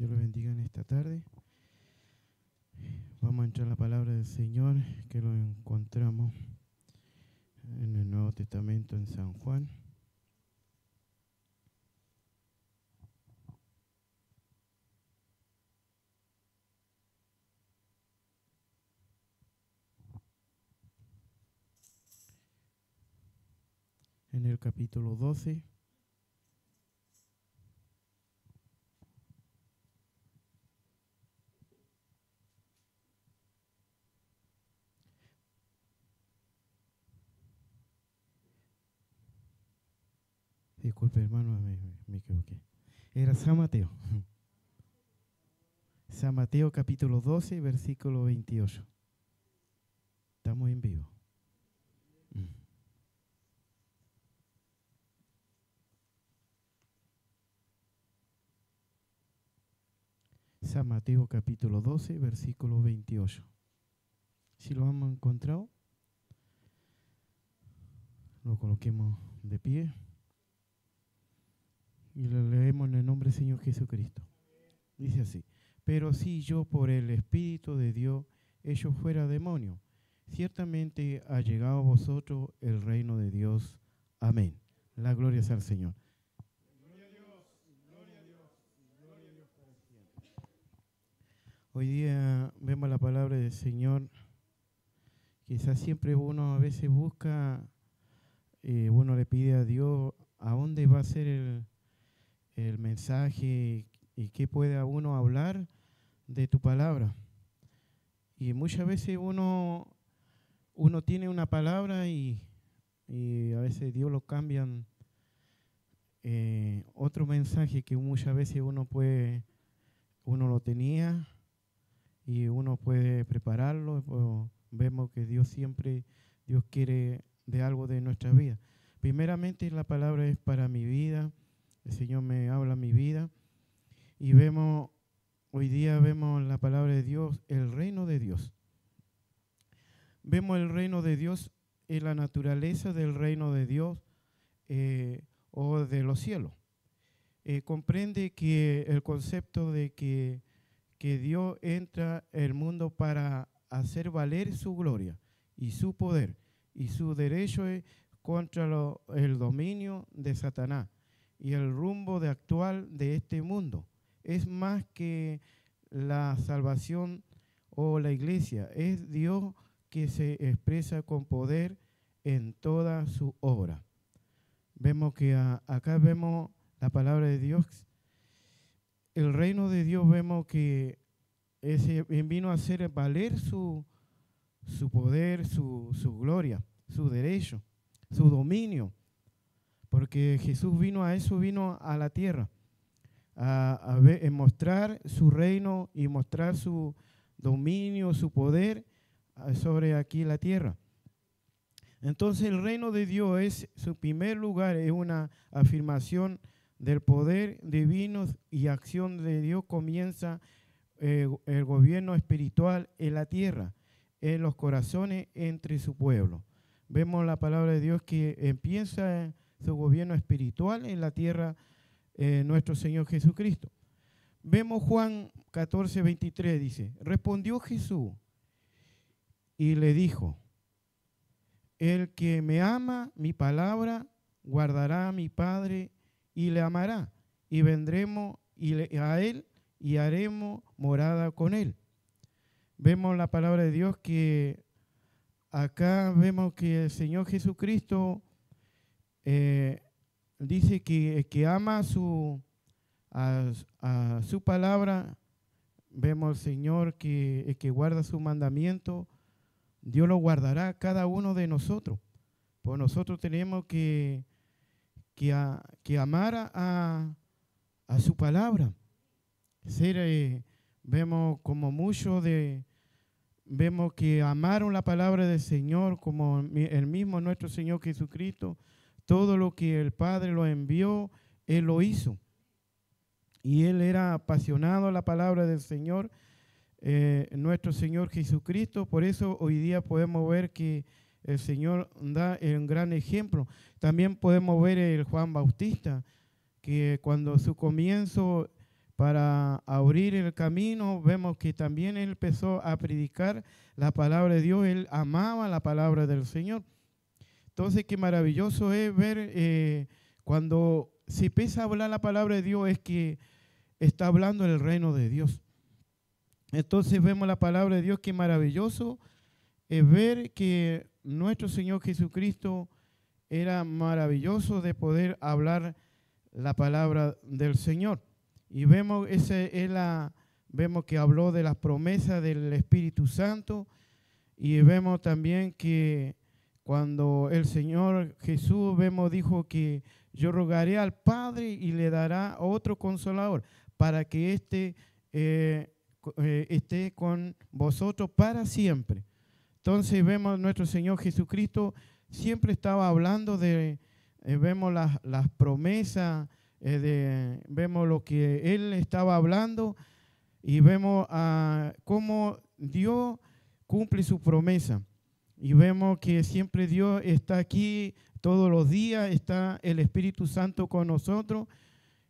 Dios los bendiga en esta tarde. Vamos a entrar a la palabra del Señor, que lo encontramos en el Nuevo Testamento en San Juan. En el capítulo 12. Disculpe, hermano, me equivoqué. Era San Mateo. San Mateo capítulo 12, versículo 28. Estamos en vivo. San Mateo capítulo 12, versículo 28. Si lo hemos encontrado, lo coloquemos de pie y lo leemos en el nombre del Señor Jesucristo. Dice así: pero si yo por el Espíritu de Dios echo fuera demonios, ciertamente ha llegado a vosotros el reino de Dios. Amén. La gloria sea al Señor. Gloria a Dios, gloria a Dios, gloria a Dios para siempre. Hoy día vemos la palabra del Señor. Quizás siempre uno a veces busca, uno le pide a Dios a dónde va a ser el mensaje y qué puede uno hablar de tu palabra. Y muchas veces uno tiene una palabra y a veces Dios lo cambian otro mensaje que muchas veces uno lo tenía y uno puede prepararlo. Pues vemos que Dios quiere de algo de nuestra vida. Primeramente la palabra es para mi vida. El Señor me habla mi vida y hoy día vemos la palabra de Dios, el reino de Dios. Vemos el reino de Dios en la naturaleza del reino de Dios o de los cielos. Comprende que el concepto de que Dios entra al mundo para hacer valer su gloria y su poder y su derecho contra el dominio de Satanás y el rumbo actual de este mundo. Es más que la salvación o la iglesia, es Dios que se expresa con poder en toda su obra. Vemos que acá vemos la palabra de Dios. El reino de Dios vemos que vino a hacer valer su poder, su gloria, su derecho, su dominio. Porque Jesús vino a la tierra, a mostrar su reino y mostrar su dominio, su poder sobre aquí la tierra. Entonces el reino de Dios es su primer lugar, es una afirmación del poder divino y acción de Dios. Comienza el gobierno espiritual en la tierra, en los corazones entre su pueblo. Vemos la palabra de Dios que empieza su gobierno espiritual en la tierra, nuestro Señor Jesucristo. Vemos Juan 14, 23, dice: respondió Jesús y le dijo: el que me ama mi palabra, guardará a mi Padre y le amará, y vendremos a él y haremos morada con él. Vemos la palabra de Dios que acá vemos que el Señor Jesucristo dice que ama a su palabra. Vemos al Señor que guarda su mandamiento. Dios lo guardará a cada uno de nosotros. Pues nosotros tenemos que amar a su palabra. Vemos como vemos que amaron la palabra del Señor como el mismo nuestro Señor Jesucristo. Todo lo que el Padre lo envió, Él lo hizo. Y Él era apasionado a la palabra del Señor, nuestro Señor Jesucristo. Por eso hoy día podemos ver que el Señor da un gran ejemplo. También podemos ver el Juan Bautista, que cuando su comienzo para abrir el camino. Vemos que también él empezó a predicar la palabra de Dios. Él amaba la palabra del Señor. Entonces, qué maravilloso es ver cuando se empieza a hablar la palabra de Dios, es que está hablando el reino de Dios. Entonces vemos la palabra de Dios, qué maravilloso es ver que nuestro Señor Jesucristo era maravilloso de poder hablar la palabra del Señor. Y vemos, vemos que habló de las promesas del Espíritu Santo, y vemos también que cuando el Señor Jesús, dijo que yo rogaré al Padre y le dará otro consolador para que esté con vosotros para siempre. Entonces vemos nuestro Señor Jesucristo siempre estaba hablando vemos las promesas, vemos lo que Él estaba hablando, y vemos cómo Dios cumple su promesa. Y vemos que siempre Dios está aquí todos los días, está el Espíritu Santo con nosotros,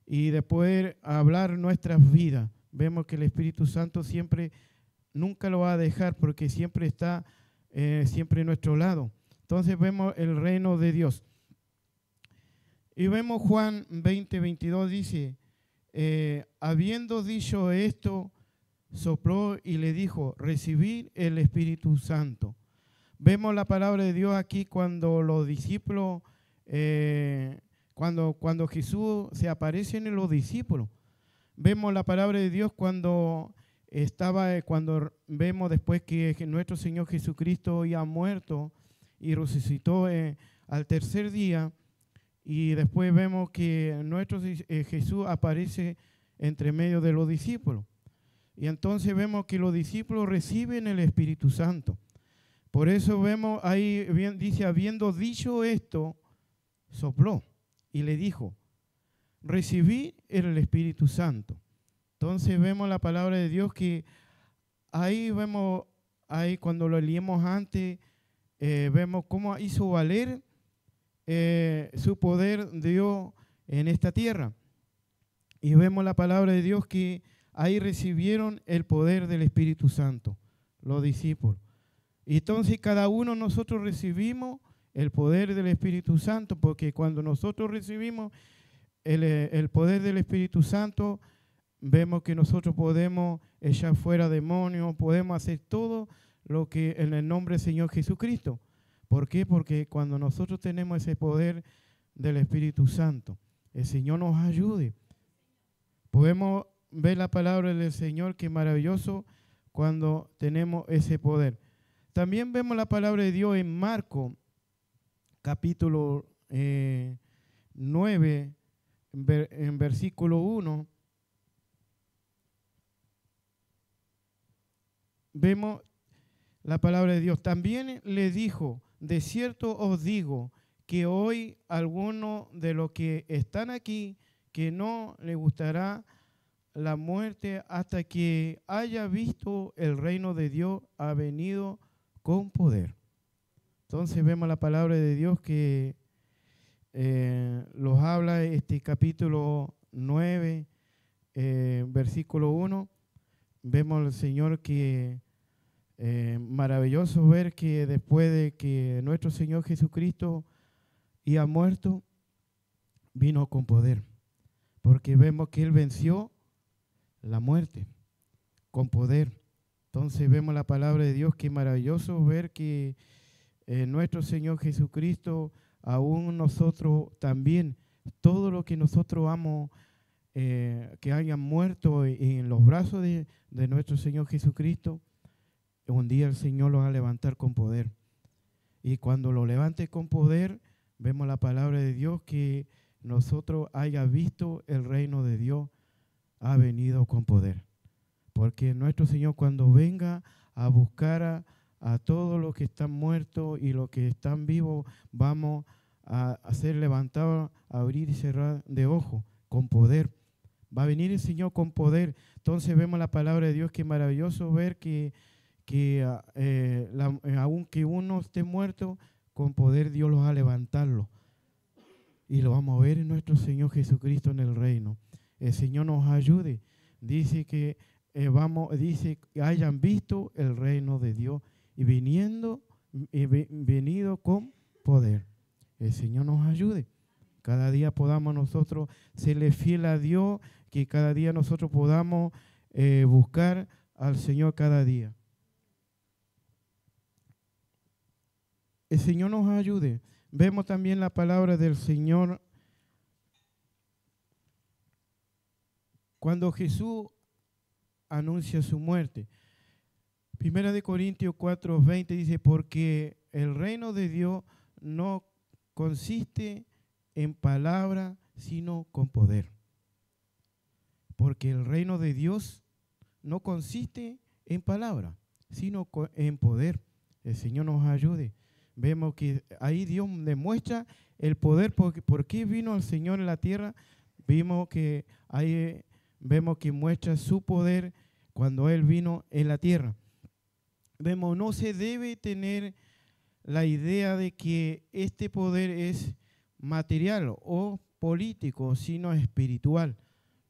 y de poder hablar nuestras vidas. Vemos que el Espíritu Santo siempre, nunca lo va a dejar, porque siempre está siempre a nuestro lado. Entonces vemos el reino de Dios. Y vemos Juan 20:22, dice, habiendo dicho esto, sopló y le dijo, recibid el Espíritu Santo. Vemos la palabra de Dios aquí cuando los discípulos, cuando Jesús se aparece en los discípulos. Vemos la palabra de Dios cuando vemos después que nuestro Señor Jesucristo ya ha muerto y resucitó al tercer día, y después vemos que nuestro Jesús aparece entre medio de los discípulos. Y entonces vemos que los discípulos reciben el Espíritu Santo. Por eso vemos ahí, dice, habiendo dicho esto, sopló y le dijo, recibí el Espíritu Santo. Entonces vemos la palabra de Dios que ahí vemos, ahí cuando lo leímos antes, vemos cómo hizo valer su poder Dios en esta tierra. Y vemos la palabra de Dios que ahí recibieron el poder del Espíritu Santo, los discípulos. Y entonces cada uno de nosotros recibimos el poder del Espíritu Santo, porque cuando nosotros recibimos el poder del Espíritu Santo, vemos que nosotros podemos echar fuera demonios, podemos hacer todo lo que en el nombre del Señor Jesucristo. ¿Por qué? Porque cuando nosotros tenemos ese poder del Espíritu Santo, el Señor nos ayude. Podemos ver la palabra del Señor, que es maravilloso cuando tenemos ese poder. También vemos la palabra de Dios en Marcos, capítulo 9, en versículo 1. Vemos la palabra de Dios. También le dijo, de cierto os digo que hoy alguno de los que están aquí, que no le gustará la muerte hasta que haya visto el reino de Dios ha venido con poder. Entonces vemos la palabra de Dios que los habla este capítulo 9, versículo 1. Vemos al Señor que maravilloso ver que después de que nuestro Señor Jesucristo ya muerto, vino con poder, porque vemos que Él venció la muerte con poder. Entonces vemos la palabra de Dios, que maravilloso ver que nuestro Señor Jesucristo, aún nosotros también, todo lo que nosotros amamos, que hayan muerto en los brazos de nuestro Señor Jesucristo, un día el Señor los va a levantar con poder. Y cuando lo levante con poder, vemos la palabra de Dios, que nosotros haya visto el reino de Dios ha venido con poder. Porque nuestro Señor, cuando venga a buscar a todos los que están muertos y los que están vivos, vamos a ser levantados, a abrir y cerrar de ojos con poder. Va a venir el Señor con poder. Entonces vemos la palabra de Dios, que es maravilloso ver que aunque uno esté muerto, con poder Dios los va a levantarlo. Y lo vamos a ver en nuestro Señor Jesucristo en el reino. El Señor nos ayude. dice que dice que hayan visto el reino de Dios y venido con poder. El Señor nos ayude. Cada día podamos nosotros serle fiel a Dios, que cada día nosotros podamos buscar al Señor cada día. El Señor nos ayude. Vemos también la palabra del Señor cuando Jesús anuncia su muerte. 1 Corintios 4:20 dice, porque el reino de Dios no consiste en palabra, sino con poder. Porque el reino de Dios no consiste en palabra, sino en poder. El Señor nos ayude. Vemos que ahí Dios demuestra el poder. ¿Por qué vino el Señor en la tierra? Vemos que muestra su poder cuando Él vino en la tierra. Vemos, no se debe tener la idea de que este poder es material o político, sino espiritual.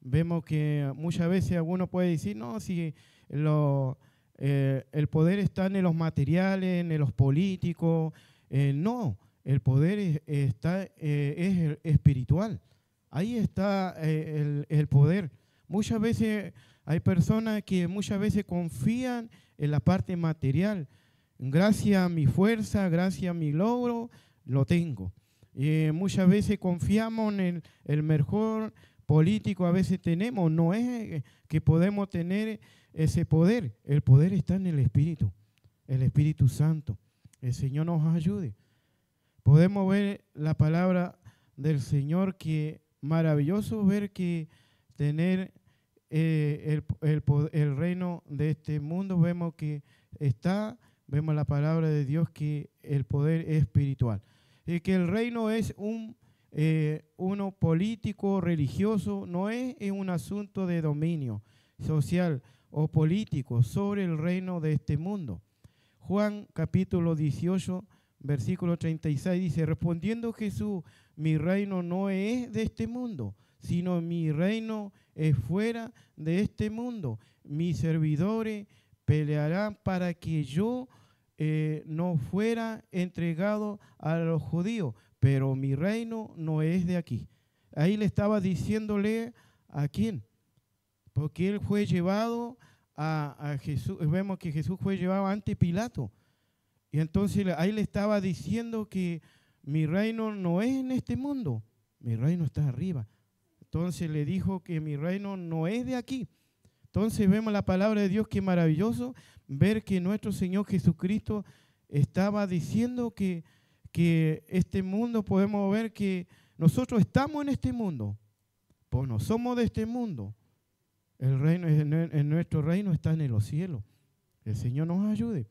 Vemos que muchas veces alguno puede decir, no, si el poder está en los materiales, en los políticos. No, el poder es espiritual. Ahí está el poder. Muchas veces hay personas que muchas veces confían en la parte material. Gracias a mi fuerza, gracias a mi logro, lo tengo. Muchas veces confiamos en el mejor político, a veces tenemos. No es que podemos tener ese poder. El poder está en el Espíritu Santo. El Señor nos ayude. Podemos ver la palabra del Señor, que maravilloso ver que tener el reino de este mundo. Vemos la palabra de Dios, que el poder es espiritual. Y que el reino es uno político, religioso, no es un asunto de dominio social o político sobre el reino de este mundo. Juan capítulo 18, versículo 36 dice, respondiendo Jesús, mi reino no es de este mundo, sino mi reino es fuera de este mundo. Mis servidores pelearán para que yo no fuera entregado a los judíos, pero mi reino no es de aquí. Ahí le estaba diciéndole a quién, porque él fue llevado a Jesús. Vemos que Jesús fue llevado ante Pilato, y entonces ahí le estaba diciendo que mi reino no es en este mundo, mi reino está arriba. Entonces le dijo que mi reino no es de aquí. Entonces vemos la palabra de Dios, que maravilloso ver que nuestro Señor Jesucristo estaba diciendo que este mundo, podemos ver que nosotros estamos en este mundo, pues no somos de este mundo. El reino, en nuestro reino está en los cielos. El Señor nos ayude.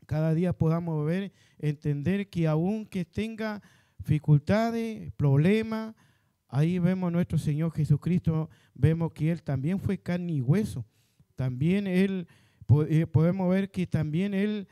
Cada día podamos ver, entender que aunque tenga dificultades, problemas, ahí vemos a nuestro Señor Jesucristo, vemos que Él también fue carne y hueso. También Él, podemos ver que también Él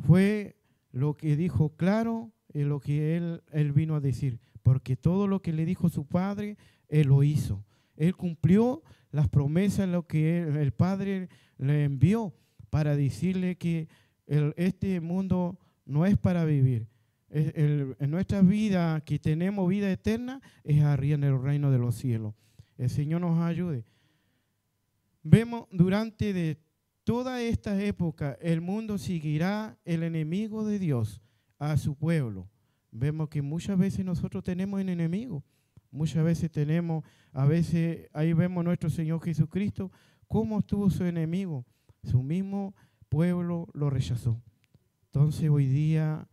fue lo que dijo claro, lo que él vino a decir. Porque todo lo que le dijo su Padre, Él lo hizo. Él cumplió las promesas, lo que el Padre le envió, para decirle que este mundo no es para vivir. En nuestra vida, que tenemos vida eterna, es arriba en el reino de los cielos. El Señor nos ayude. Vemos durante de toda esta época, el mundo seguirá el enemigo de Dios a su pueblo. Vemos que muchas veces nosotros tenemos un enemigo. Muchas veces ahí vemos a nuestro Señor Jesucristo, cómo estuvo su enemigo. Su mismo pueblo lo rechazó. Entonces hoy día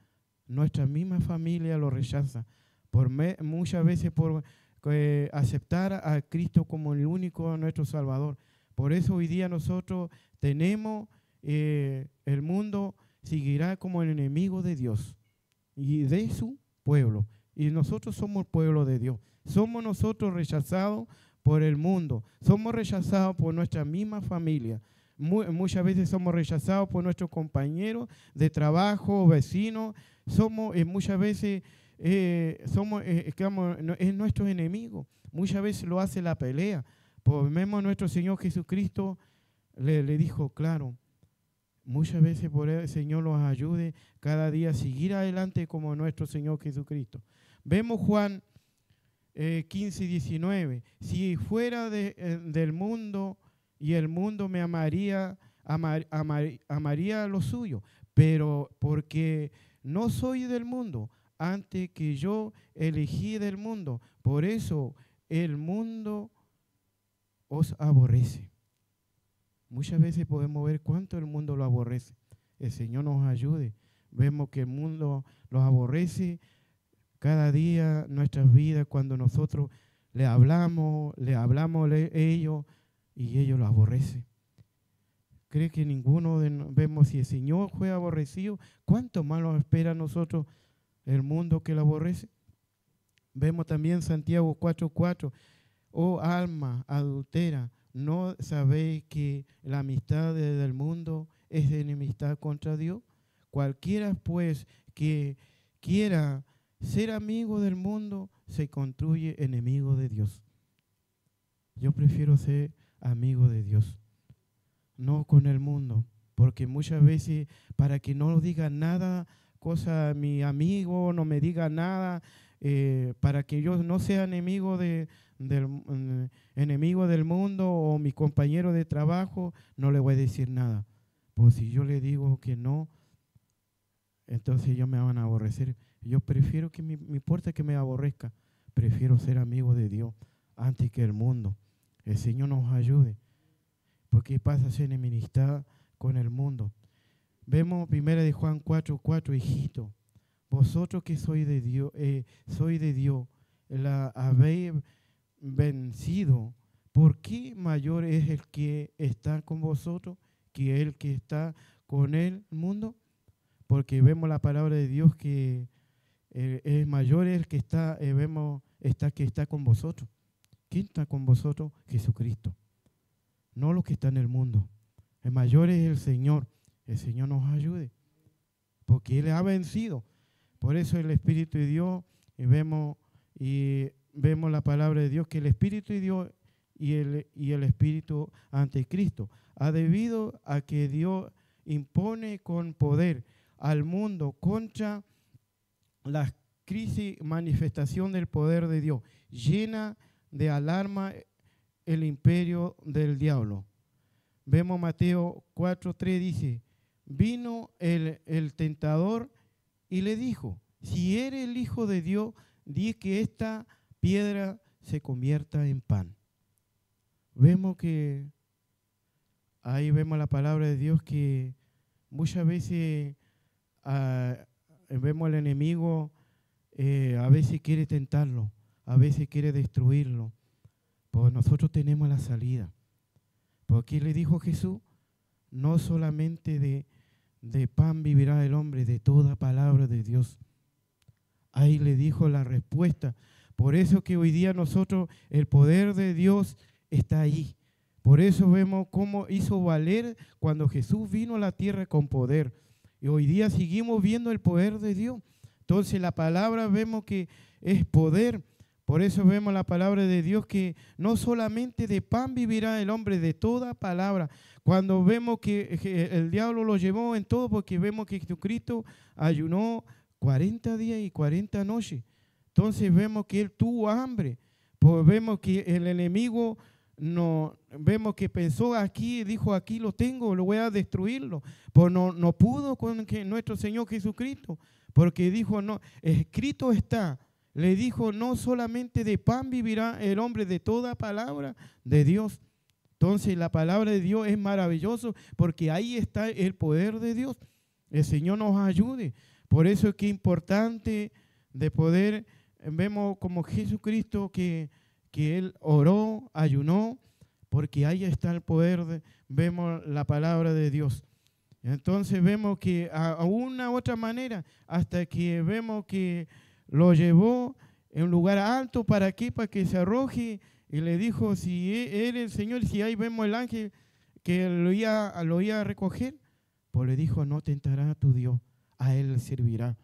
nuestra misma familia lo rechaza. Muchas veces por aceptar a Cristo como el único nuestro Salvador. Por eso hoy día nosotros tenemos, el mundo seguirá como el enemigo de Dios y de su pueblo. Y nosotros somos el pueblo de Dios. Somos nosotros rechazados por el mundo. Somos rechazados por nuestra misma familia. Muchas veces somos rechazados por nuestros compañeros de trabajo, vecinos. Muchas veces es nuestro enemigo. Muchas veces lo hace la pelea. Pues vemos a nuestro Señor Jesucristo, le dijo, claro, muchas veces por el Señor nos ayude cada día a seguir adelante como nuestro Señor Jesucristo. Vemos Juan 15, 19. Si fuera del mundo y el mundo me amaría, amaría lo suyo, pero porque no soy del mundo, antes que yo elegí del mundo, por eso el mundo os aborrece. Muchas veces podemos ver cuánto el mundo lo aborrece. El Señor nos ayude. Vemos que el mundo los aborrece cada día nuestras vidas cuando nosotros le hablamos a ellos y ellos lo aborrecen. ¿Cree que ninguno vemos si el Señor fue aborrecido? ¿Cuánto más nos espera a nosotros el mundo que lo aborrece? Vemos también Santiago 4:4. Oh alma adultera, ¿no sabéis que la amistad del mundo es enemistad contra Dios? Cualquiera pues que quiera ser amigo del mundo se construye enemigo de Dios. Yo prefiero ser amigo de Dios, no con el mundo, porque muchas veces para que no diga nada, mi amigo no me diga nada, para que yo no sea enemigo enemigo del mundo o mi compañero de trabajo, no le voy a decir nada. Pues si yo le digo que no, entonces ellos me van a aborrecer. Yo prefiero que me importa que me aborrezca, prefiero ser amigo de Dios antes que el mundo. El Señor nos ayude, porque pasa a ser enemistad con el mundo. Vemos 1 Juan 4:4, hijito, vosotros que sois de Dios, la habéis vencido. ¿Por qué mayor es el que está con vosotros que el que está con el mundo? Porque vemos la palabra de Dios que es mayor el que está, que está con vosotros. ¿Quién está con vosotros? Jesucristo. No lo que está en el mundo. El mayor es el Señor. El Señor nos ayude, porque Él ha vencido. Por eso el Espíritu de Dios, y vemos la palabra de Dios, que el Espíritu de Dios y el Espíritu anticristo, debido a que Dios impone con poder al mundo contra la crisis manifestación del poder de Dios, llena de alarma el imperio del diablo. Vemos Mateo 4:3, dice, vino el tentador y le dijo, si eres el Hijo de Dios, di que esta piedra se convierta en pan. Vemos que ahí vemos la palabra de Dios que muchas veces vemos al enemigo, a veces quiere tentarlo, a veces quiere destruirlo. Pues nosotros tenemos la salida. Porque le dijo Jesús, no solamente de pan vivirá el hombre, de toda palabra de Dios. Ahí le dijo la respuesta. Por eso que hoy día nosotros, el poder de Dios está ahí. Por eso vemos cómo hizo valer cuando Jesús vino a la tierra con poder. Y hoy día seguimos viendo el poder de Dios. Entonces la palabra vemos que es poder. Por eso vemos la palabra de Dios que no solamente de pan vivirá el hombre, de toda palabra. Cuando vemos que el diablo lo llevó en todo, porque vemos que Jesucristo ayunó 40 días y 40 noches. Entonces vemos que él tuvo hambre. Pues vemos que el enemigo vemos que pensó aquí, dijo aquí lo tengo, lo voy a destruirlo. Pues no pudo con nuestro Señor Jesucristo, porque dijo no, escrito está. Le dijo, no solamente de pan vivirá el hombre, de toda palabra de Dios. Entonces la palabra de Dios es maravilloso porque ahí está el poder de Dios. El Señor nos ayude. Por eso es que es importante de poder, vemos como Jesucristo que Él oró, ayunó, porque ahí está el poder, vemos la palabra de Dios. Entonces vemos que a una u otra manera, hasta que vemos que lo llevó en un lugar alto, ¿para qué? Para que se arroje, y le dijo, si él el Señor, si ahí vemos el ángel que lo iba a recoger, pues le dijo, no tentará a tu Dios, a Él le servirá.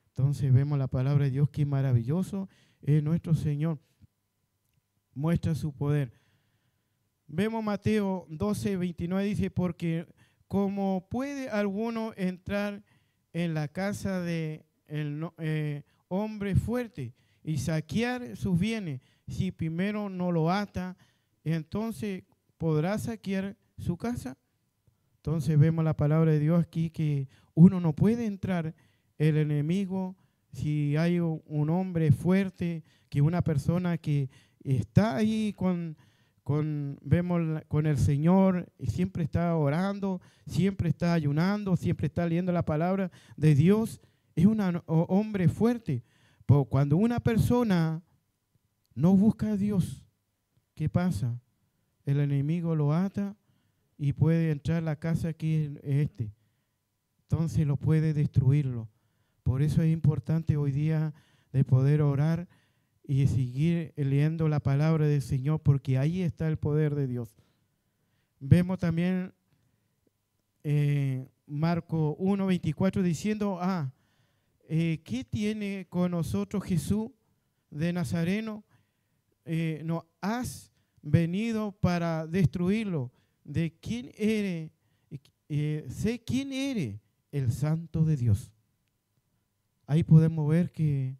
Entonces vemos la palabra de Dios, que maravilloso es nuestro Señor, muestra su poder. Vemos Mateo 12, 29, dice, porque como puede alguno entrar en la casa de hombre fuerte y saquear sus bienes, si primero no lo ata, entonces podrá saquear su casa. Entonces vemos la palabra de Dios aquí que uno no puede entrar, el enemigo, si hay un hombre fuerte, que una persona que está ahí vemos con el Señor y siempre está orando, siempre está ayunando, siempre está leyendo la palabra de Dios, es un hombre fuerte. Pero cuando una persona no busca a Dios, ¿qué pasa? El enemigo lo ata y puede entrar a la casa que es entonces lo puede destruirlo. Por eso es importante hoy día de poder orar y seguir leyendo la palabra del Señor, porque ahí está el poder de Dios. Vemos también Marcos 1:24 diciendo, ¿qué tiene con nosotros Jesús de Nazareno? ¿No has venido para destruirlo? ¿De quién eres? Sé quién eres, el Santo de Dios. Ahí podemos ver que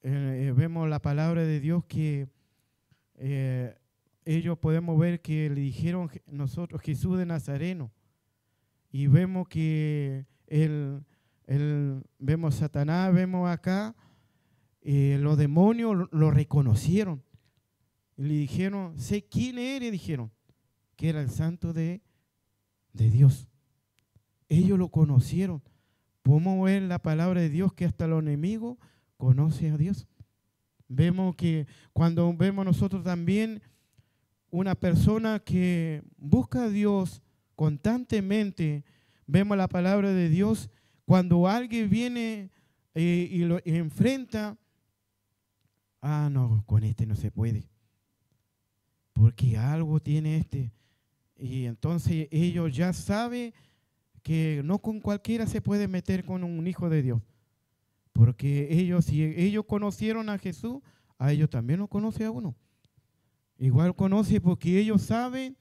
vemos la palabra de Dios que ellos podemos ver que le dijeron nosotros Jesús de Nazareno, y vemos que vemos Satanás, vemos acá los demonios lo reconocieron y le dijeron, sé quién eres, dijeron que era el Santo de Dios. Ellos lo conocieron. Podemos ver la palabra de Dios que hasta los enemigos conocen a Dios. Vemos que cuando vemos nosotros también una persona que busca a Dios constantemente, vemos la palabra de Dios, cuando alguien viene y lo enfrenta, no, con este no se puede, porque algo tiene este. Y entonces ellos ya saben que no con cualquiera se puede meter con un hijo de Dios. Porque si ellos conocieron a Jesús, a ellos también lo conoce a uno. Igual conoce porque ellos saben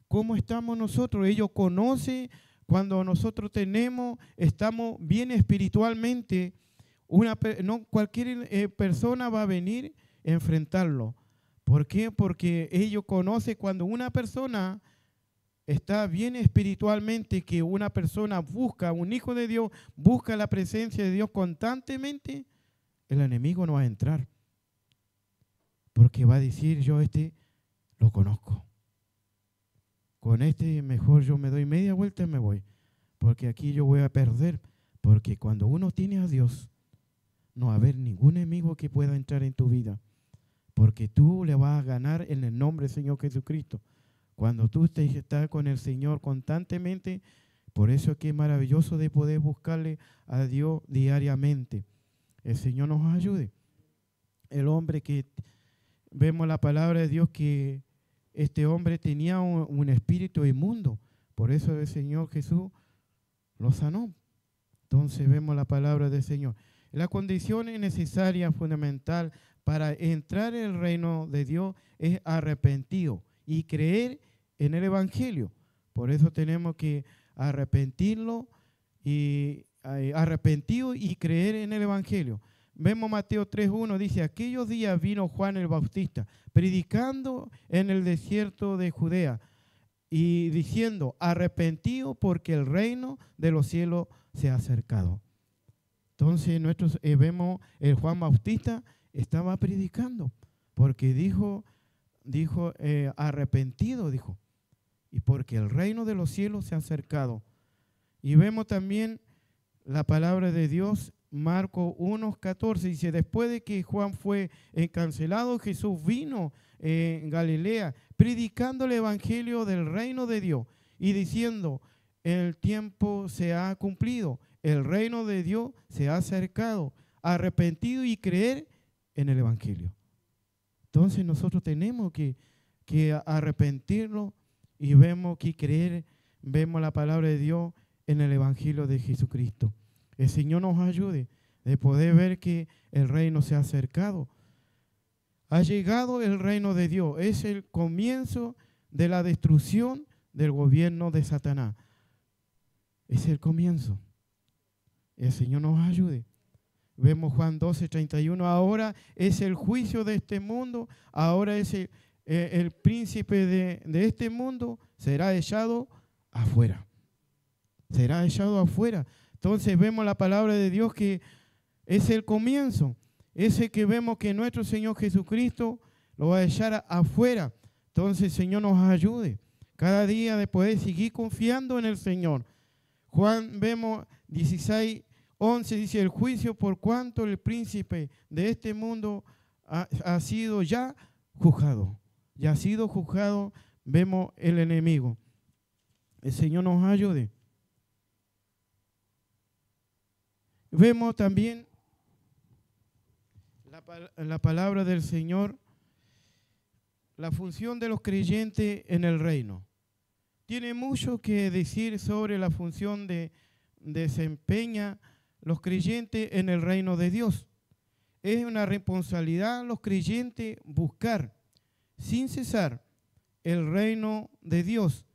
cómo estamos nosotros. Ellos conocen cuando nosotros estamos bien espiritualmente. No cualquier persona va a venir a enfrentarlo. ¿Por qué? Porque ellos conocen cuando una persona está bien espiritualmente, que una persona busca, un hijo de Dios, busca la presencia de Dios constantemente, el enemigo no va a entrar. Porque va a decir, yo lo conozco. Con mejor yo me doy media vuelta y me voy. Porque aquí yo voy a perder. Porque cuando uno tiene a Dios, no va a haber ningún enemigo que pueda entrar en tu vida. Porque tú le vas a ganar en el nombre del Señor Jesucristo. Cuando tú estás con el Señor constantemente, por eso es que es maravilloso de poder buscarle a Dios diariamente. El Señor nos ayude. El hombre que vemos la palabra de Dios que este hombre tenía un espíritu inmundo. Por eso el Señor Jesús lo sanó. Entonces vemos la palabra del Señor. La condición necesaria, fundamental para entrar en el reino de Dios es arrepentido y creer en el Evangelio. Por eso tenemos que arrepentirlo y arrepentido y creer en el Evangelio. Vemos Mateo 3:1, dice, aquellos días vino Juan el Bautista, predicando en el desierto de Judea y diciendo, arrepentido porque el reino de los cielos se ha acercado. Entonces vemos el Juan Bautista estaba predicando, porque dijo arrepentido, dijo, y porque el reino de los cielos se ha acercado. Y vemos también la palabra de Dios, Marcos 1:14, dice, después de que Juan fue encarcelado, Jesús vino en Galilea, predicando el evangelio del reino de Dios y diciendo, el tiempo se ha cumplido, el reino de Dios se ha acercado, arrepentido y creer en el evangelio. Entonces nosotros tenemos que arrepentirnos y vemos que creer, vemos la palabra de Dios en el evangelio de Jesucristo. El Señor nos ayude de poder ver que el reino se ha acercado. Ha llegado el reino de Dios. Es el comienzo de la destrucción del gobierno de Satanás. Es el comienzo. El Señor nos ayude. Vemos Juan 12:31. Ahora es el juicio de este mundo. Ahora es el príncipe de este mundo. Será echado afuera. Será echado afuera. Entonces vemos la palabra de Dios que es el comienzo. Ese que vemos que nuestro Señor Jesucristo lo va a echar afuera. Entonces el Señor nos ayude cada día de poder seguir confiando en el Señor. Juan vemos 16:11 dice: el juicio por cuanto el príncipe de este mundo ha sido ya juzgado. Ya ha sido juzgado, vemos el enemigo. El Señor nos ayude. Vemos también la palabra del Señor, la función de los creyentes en el reino. Tiene mucho que decir sobre la función que desempeña los creyentes en el reino de Dios. Es una responsabilidad de los creyentes buscar sin cesar el reino de Dios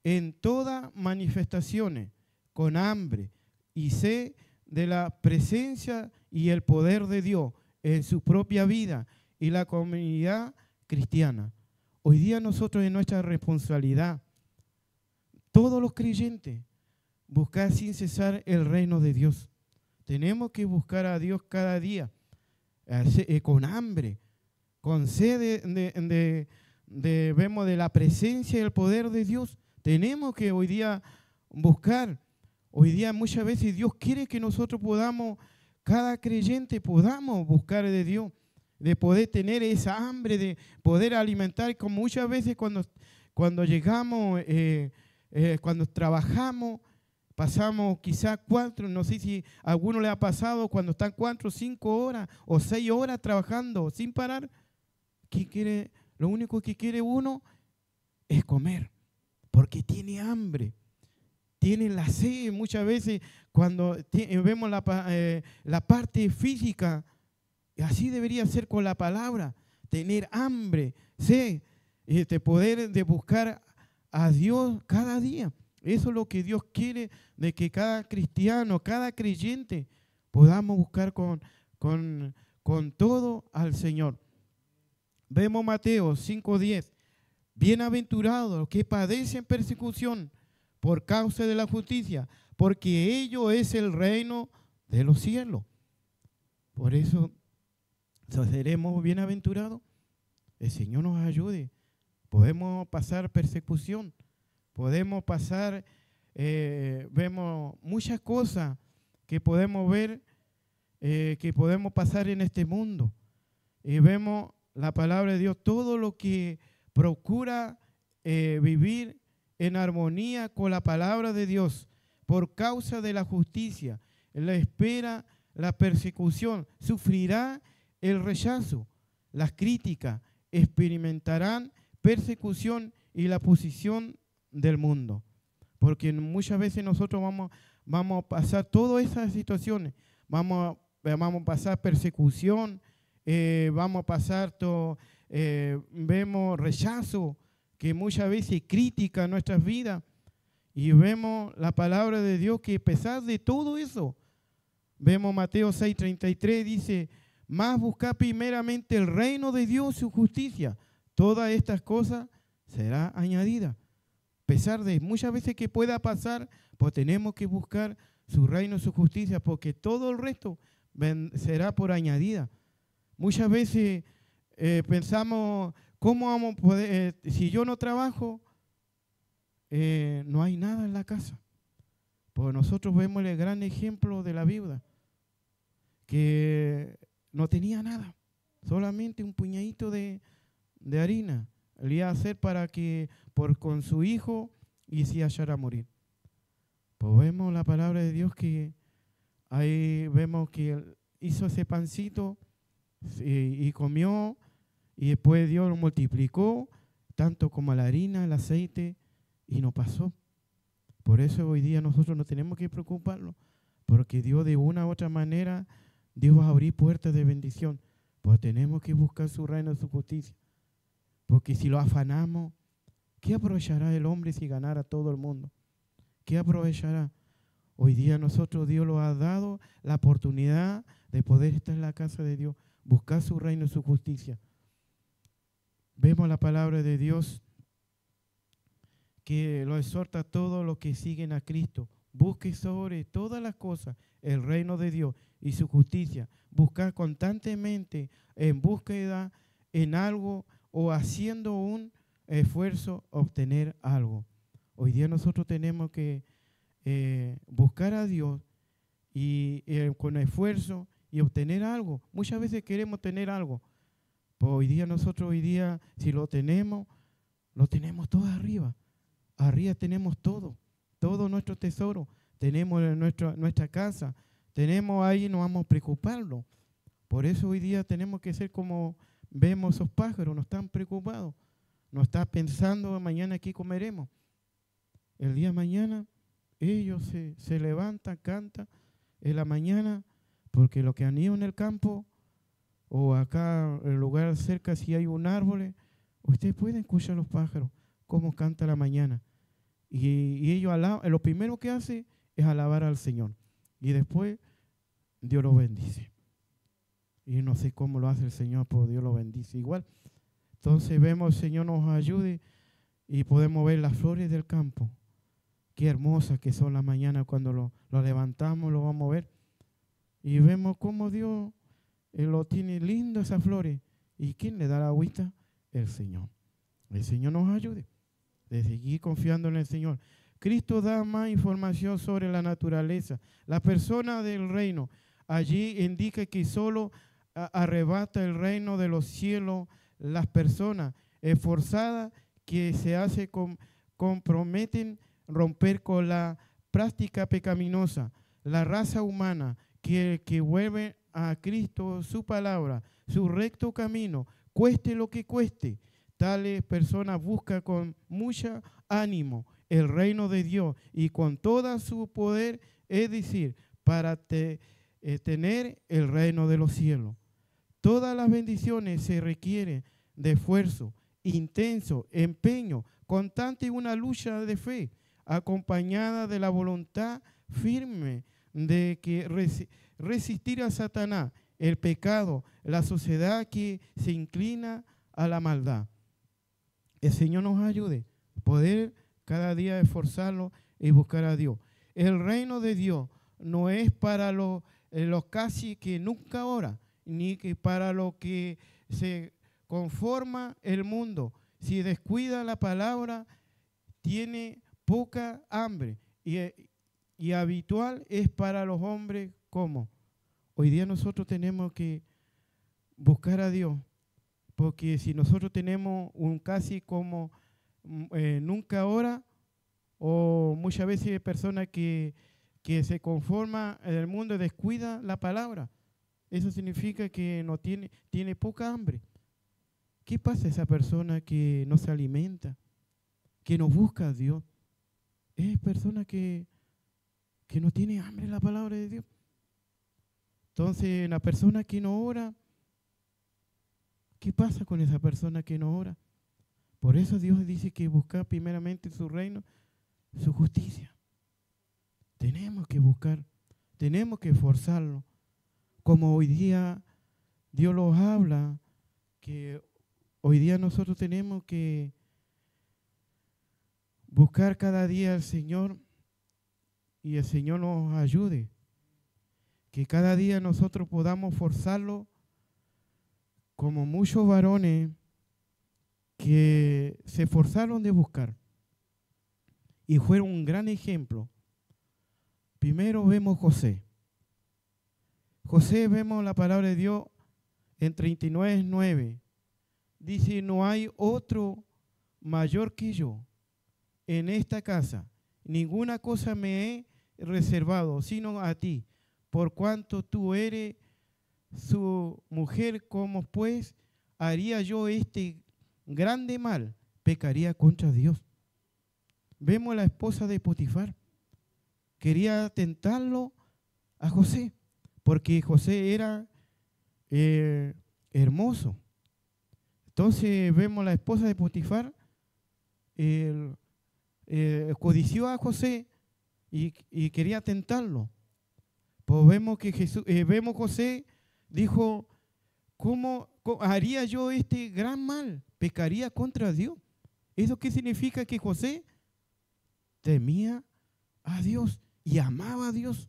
en todas manifestaciones, con hambre y sed de la presencia y el poder de Dios en su propia vida y la comunidad cristiana. Hoy día nosotros en nuestra responsabilidad, todos los creyentes, buscar sin cesar el reino de Dios. Tenemos que buscar a Dios cada día, con hambre, con sed vemos de la presencia y el poder de Dios. Tenemos que hoy día buscar. Hoy día muchas veces Dios quiere que nosotros podamos, cada creyente podamos buscar de Dios, de poder tener esa hambre, de poder alimentar, como muchas veces cuando llegamos, cuando trabajamos, pasamos quizás 4, no sé si a alguno le ha pasado, cuando están 4, 5 horas o 6 horas trabajando sin parar. ¿Qué quiere? Lo único que quiere uno es comer, porque tiene hambre. Tiene la sed. Muchas veces cuando vemos la parte física, así debería ser con la palabra, tener hambre, sed, poder de buscar a Dios cada día. Eso es lo que Dios quiere, de que cada cristiano, cada creyente podamos buscar con todo al Señor. Vemos Mateo 5:10. Bienaventurados los que padecen persecución por causa de la justicia, porque ello es el reino de los cielos. Por eso seremos bienaventurados. El Señor nos ayude. Podemos pasar persecución, podemos pasar, vemos muchas cosas que podemos ver, que podemos pasar en este mundo. Y vemos la palabra de Dios, todo lo que procura vivir en armonía con la palabra de Dios, por causa de la justicia, la espera, la persecución, sufrirá el rechazo, las críticas, experimentarán persecución y la posición del mundo. Porque muchas veces nosotros vamos a pasar todas esas situaciones, vamos a pasar persecución, vamos a pasar vemos rechazo, que muchas veces critica nuestras vidas, y vemos la palabra de Dios que a pesar de todo eso, vemos Mateo 6:33, dice: más buscar primeramente el reino de Dios y su justicia, todas estas cosas será añadida. A pesar de muchas veces que pueda pasar, pues tenemos que buscar su reino y su justicia, porque todo el resto será por añadida. Muchas veces pensamos, ¿cómo vamos a poder? Si yo no trabajo, no hay nada en la casa. Pues nosotros vemos el gran ejemplo de la viuda, que no tenía nada, solamente un puñadito de harina le iba a hacer para que con su hijo y se hallara a morir. Pues vemos la palabra de Dios que ahí vemos que hizo ese pancito y comió, y después Dios lo multiplicó, tanto como la harina, el aceite, y no pasó. Por eso hoy día nosotros no tenemos que preocuparnos, porque Dios de una u otra manera, Dios va a abrir puertas de bendición. Pues tenemos que buscar su reino y su justicia. Porque si lo afanamos, ¿qué aprovechará el hombre si ganara a todo el mundo? ¿Qué aprovechará? Hoy día nosotros Dios nos ha dado la oportunidad de poder estar en la casa de Dios, buscar su reino y su justicia. Vemos la palabra de Dios que lo exhorta a todos los que siguen a Cristo. Busque sobre todas las cosas el reino de Dios y su justicia. Buscar constantemente en búsqueda en algo o haciendo un esfuerzo obtener algo. Hoy día nosotros tenemos que buscar a Dios y con esfuerzo y obtener algo. Muchas veces queremos tener algo. Pues hoy día, si lo tenemos todo arriba. Arriba tenemos todo nuestro tesoro. Tenemos nuestra casa. Tenemos ahí, no vamos a preocuparnos. Por eso hoy día tenemos que ser como vemos esos pájaros, no están preocupados. No están pensando mañana qué comeremos. El día de mañana ellos se levantan, cantan en la mañana, porque lo que han ido en el campo o acá en el lugar cerca, si hay un árbol, ustedes pueden escuchar los pájaros, cómo canta la mañana. Y ellos lo primero que hace es alabar al Señor. Y después Dios lo bendice. Y no sé cómo lo hace el Señor, pero Dios lo bendice igual. Entonces vemos, el Señor nos ayude y podemos ver las flores del campo. Qué hermosas que son las mañanas cuando lo levantamos, lo vamos a ver. Y vemos cómo Dios lo tiene lindo esas flores. ¿Y quién le da la agüita? El Señor. El Señor nos ayude de seguir confiando en el Señor. Cristo da más información sobre la naturaleza. La persona del reino allí indica que solo arrebata el reino de los cielos las personas esforzadas que se comprometen romper con la práctica pecaminosa. La raza humana que vuelve a Cristo su palabra, su recto camino, cueste lo que cueste. Tales personas buscan con mucho ánimo el reino de Dios y con todo su poder, es decir, para tener el reino de los cielos. Todas las bendiciones se requieren de esfuerzo, intenso, empeño, constante y una lucha de fe, acompañada de la voluntad firme de que resistir a Satanás, el pecado, la sociedad que se inclina a la maldad. El Señor nos ayude a poder cada día esforzarnos y buscar a Dios. El reino de Dios no es para los casi que nunca oran, ni que para lo que se conforma el mundo. Si descuida la palabra, tiene poca hambre. Y habitual es para los hombres como. Hoy día nosotros tenemos que buscar a Dios. Porque si nosotros tenemos un casi como nunca ora, o muchas veces hay personas que se conforman en el mundo y descuida la palabra, eso significa que no tiene poca hambre. ¿Qué pasa a esa persona que no se alimenta, que no busca a Dios? Es persona que no tiene hambre en la palabra de Dios. Entonces, la persona que no ora, ¿qué pasa con esa persona que no ora? Por eso Dios dice que buscar primeramente su reino, su justicia. Tenemos que buscar, tenemos que esforzarlo. Como hoy día Dios nos habla, que hoy día nosotros tenemos que buscar cada día al Señor y el Señor nos ayude. Que cada día nosotros podamos forzarlo como muchos varones que se esforzaron de buscar y fueron un gran ejemplo. Primero vemos José. José, vemos la palabra de Dios en 39:9. Dice, no hay otro mayor que yo en esta casa. Ninguna cosa me he reservado, sino a ti, por cuanto tú eres su mujer, como pues haría yo este grande mal, pecaría contra Dios. Vemos a la esposa de Potifar. Quería tentarlo a José, porque José era hermoso. Entonces vemos la esposa de Potifar, codició a José y quería tentarlo. Pues vemos que vemos José dijo, ¿cómo haría yo este gran mal? Pecaría contra Dios. ¿Eso qué significa? Que José temía a Dios y amaba a Dios.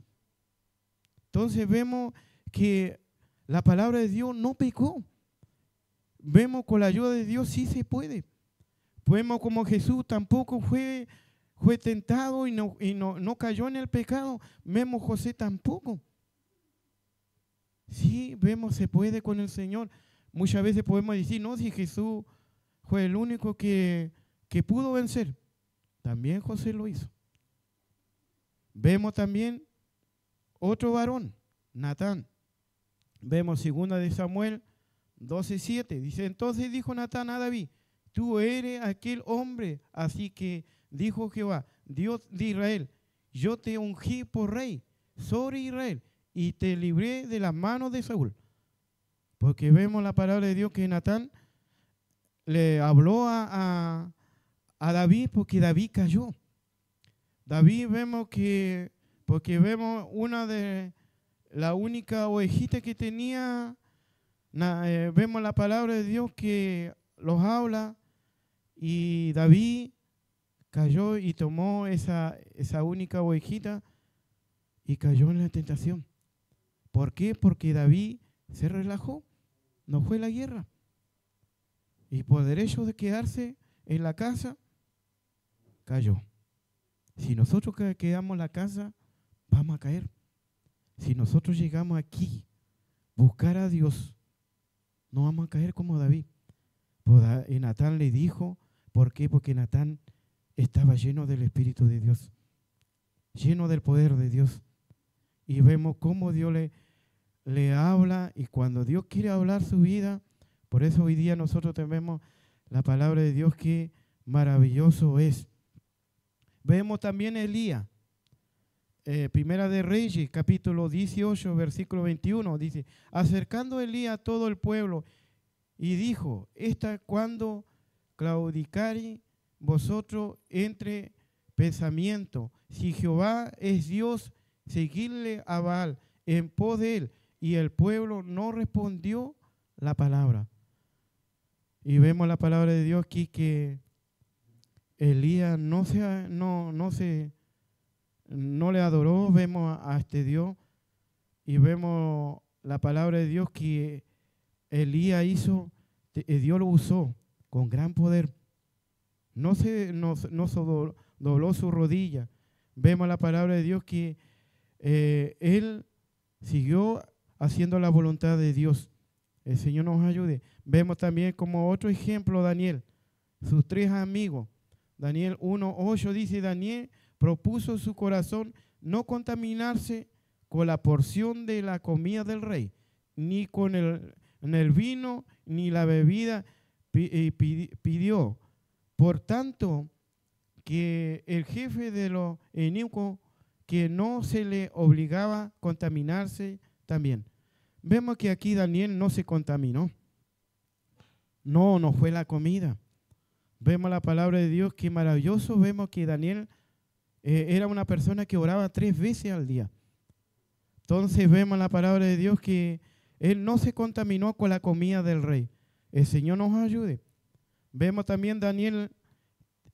Entonces vemos que la palabra de Dios no pecó. Vemos con la ayuda de Dios sí se puede. Vemos como Jesús tampoco fue tentado y no cayó en el pecado. Vemos José tampoco. Sí, vemos se puede con el Señor. Muchas veces podemos decir, no, si Jesús fue el único que pudo vencer. También José lo hizo. Vemos también otro varón, Natán. Vemos 2 de Samuel 12:7. Dice, entonces dijo Natán a David, tú eres aquel hombre. Así que dijo Jehová, Dios de Israel, yo te ungí por rey sobre Israel y te libré de las manos de Saúl. Porque vemos la palabra de Dios que Natán le habló a David porque David cayó. David vemos que, porque vemos una de la única ovejita que tenía, vemos la palabra de Dios que los habla y David cayó y tomó esa única ovejita y cayó en la tentación. ¿Por qué? Porque David se relajó, no fue a la guerra. Y por derecho de quedarse en la casa, cayó. Si nosotros quedamos en la casa, vamos a caer. Si nosotros llegamos aquí, buscar a Dios, no vamos a caer como David. Y Natán le dijo, ¿por qué? Porque Natán estaba lleno del Espíritu de Dios, lleno del poder de Dios. Y vemos cómo Dios le habla, y cuando Dios quiere hablar su vida, por eso hoy día nosotros tenemos la palabra de Dios, que maravilloso es. Vemos también Elías, Primera de Reyes, capítulo 18, versículo 21, dice, acercando Elías a todo el pueblo, y dijo, cuando claudicare vosotros entre pensamiento, si Jehová es Dios, seguidle a Baal en pos de él. Y el pueblo no respondió la palabra. Y vemos la palabra de Dios aquí que Elías no le adoró, vemos a este Dios, y vemos la palabra de Dios que Elías hizo, Dios lo usó con gran poder. No dobló su rodilla. Vemos la palabra de Dios que él siguió haciendo la voluntad de Dios. El Señor nos ayude. Vemos también como otro ejemplo Daniel, sus 3 amigos. Daniel 1:8 dice, Daniel propuso su corazón no contaminarse con la porción de la comida del rey, ni con el vino, ni la bebida pidió. Por tanto, que el jefe de los eunucos, que no se le obligaba a contaminarse también. Vemos que aquí Daniel no se contaminó. No fue la comida. Vemos la palabra de Dios, que maravilloso. Vemos que Daniel era una persona que oraba 3 veces al día. Entonces vemos la palabra de Dios que él no se contaminó con la comida del rey. El Señor nos ayude. Vemos también Daniel,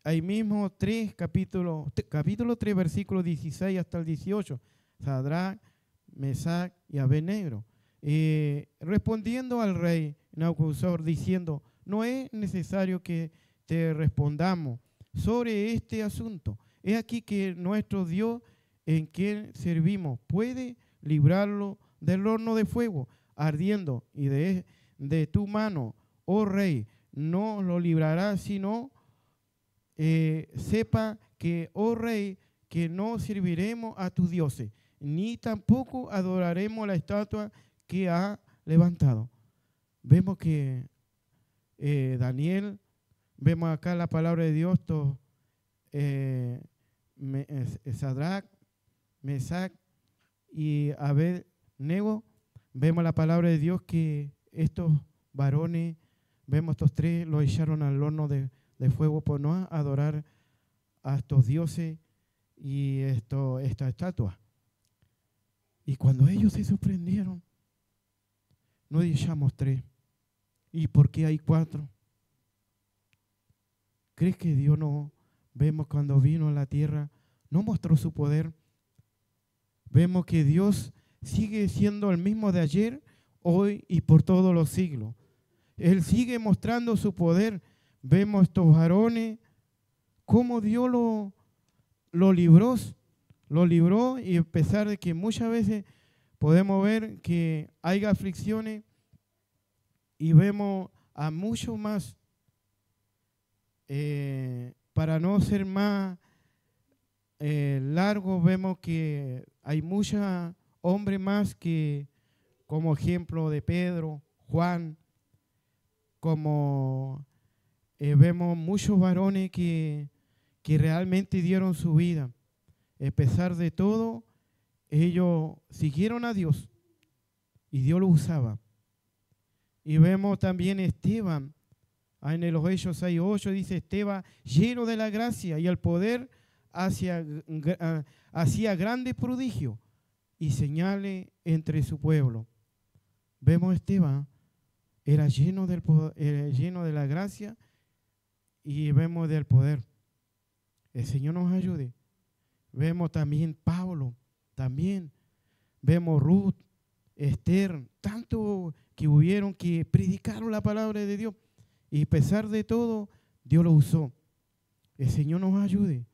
ahí mismo capítulo 3, versículo 16 hasta el 18. Sadrach, Mesach y Abednego. Respondiendo al rey Nabucodonosor, diciendo, no es necesario que te respondamos sobre este asunto. Es aquí que nuestro Dios, en quien servimos, puede librarlo del horno de fuego ardiendo, y de tu mano, oh rey, no lo librará, sino sepa que, oh rey, que no serviremos a tus dioses, ni tampoco adoraremos la estatua que ha levantado. Vemos que Daniel, vemos acá la palabra de Dios, Sadrach, Mesach y Abednego, vemos la palabra de Dios que estos varones, vemos estos tres, los echaron al horno de fuego por no adorar a estos dioses y esta estatua. Y cuando ellos se sorprendieron, no echamos tres. ¿Y por qué hay cuatro? ¿Crees que Dios no? Vemos cuando vino a la tierra, no mostró su poder. Vemos que Dios sigue siendo el mismo de ayer, hoy y por todos los siglos. Él sigue mostrando su poder. Vemos estos varones, cómo Dios lo libró y a pesar de que muchas veces podemos ver que hay aflicciones y vemos a mucho más, para no ser más largo, vemos que hay muchos hombres más que, como ejemplo de Pedro, Juan, como vemos muchos varones que realmente dieron su vida. A pesar de todo, ellos siguieron a Dios y Dios lo usaba. Y vemos también Esteban, en los Hechos 6:8 dice: Esteban, lleno de la gracia y el poder, hacía grandes prodigios y señales entre su pueblo. Vemos Esteban, era lleno de la gracia y vemos del poder. El Señor nos ayude. Vemos también Pablo, también vemos Ruth, Esther, tanto que hubieron que predicaron la palabra de Dios y a pesar de todo, Dios lo usó. El Señor nos ayude.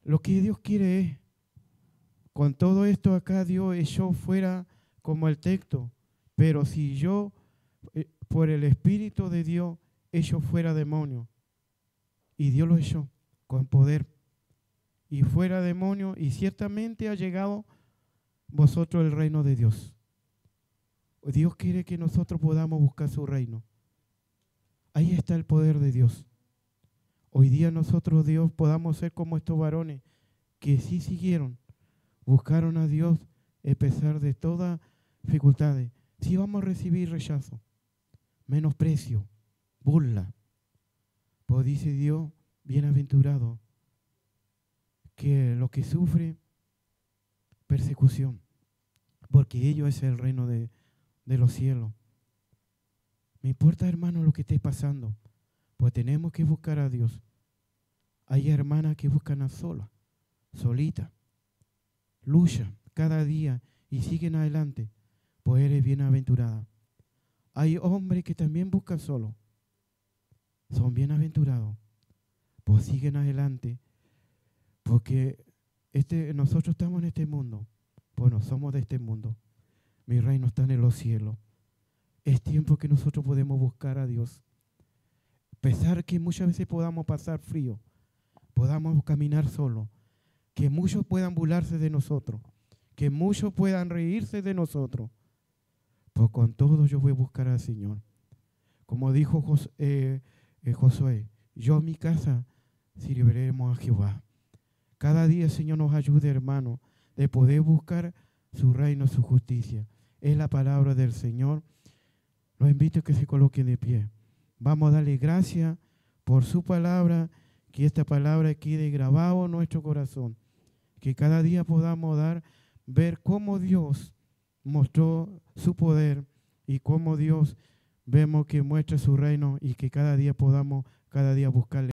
Lo que Dios quiere es, con todo esto acá Dios echó fuera como el texto, pero si yo, por el Espíritu de Dios, echo fuera demonios, y Dios lo echó con poder, y fuera demonios, y ciertamente ha llegado vosotros el reino de Dios. Dios quiere que nosotros podamos buscar su reino. Ahí está el poder de Dios. Hoy día nosotros, Dios, podamos ser como estos varones que sí siguieron, buscaron a Dios a pesar de todas dificultades. Sí vamos a recibir rechazo, menosprecio, burla. Pues dice Dios, bienaventurado, que lo que sufre persecución, porque ello es el reino de los cielos. Me importa, hermano, lo que esté pasando, pues tenemos que buscar a Dios. Hay hermanas que buscan a solas, solitas, luchan cada día y siguen adelante, pues eres bienaventurada. Hay hombres que también buscan solo, son bienaventurados, pues siguen adelante, porque nosotros estamos en este mundo, pues no somos de este mundo. Mi reino está en los cielos. Es tiempo que nosotros podemos buscar a Dios. A pesar que muchas veces podamos pasar frío, podamos caminar solo, que muchos puedan burlarse de nosotros, que muchos puedan reírse de nosotros, pues con todo yo voy a buscar al Señor. Como dijo Josué, yo en mi casa serviremos a Jehová. Cada día el Señor nos ayude, hermano, de poder buscar su reino, su justicia. Es la palabra del Señor. Los invito a que se coloquen de pie. Vamos a darle gracias por su palabra, que esta palabra quede grabado en nuestro corazón. Que cada día podamos ver cómo Dios mostró su poder y cómo Dios vemos que muestra su reino y que cada día podamos buscarle.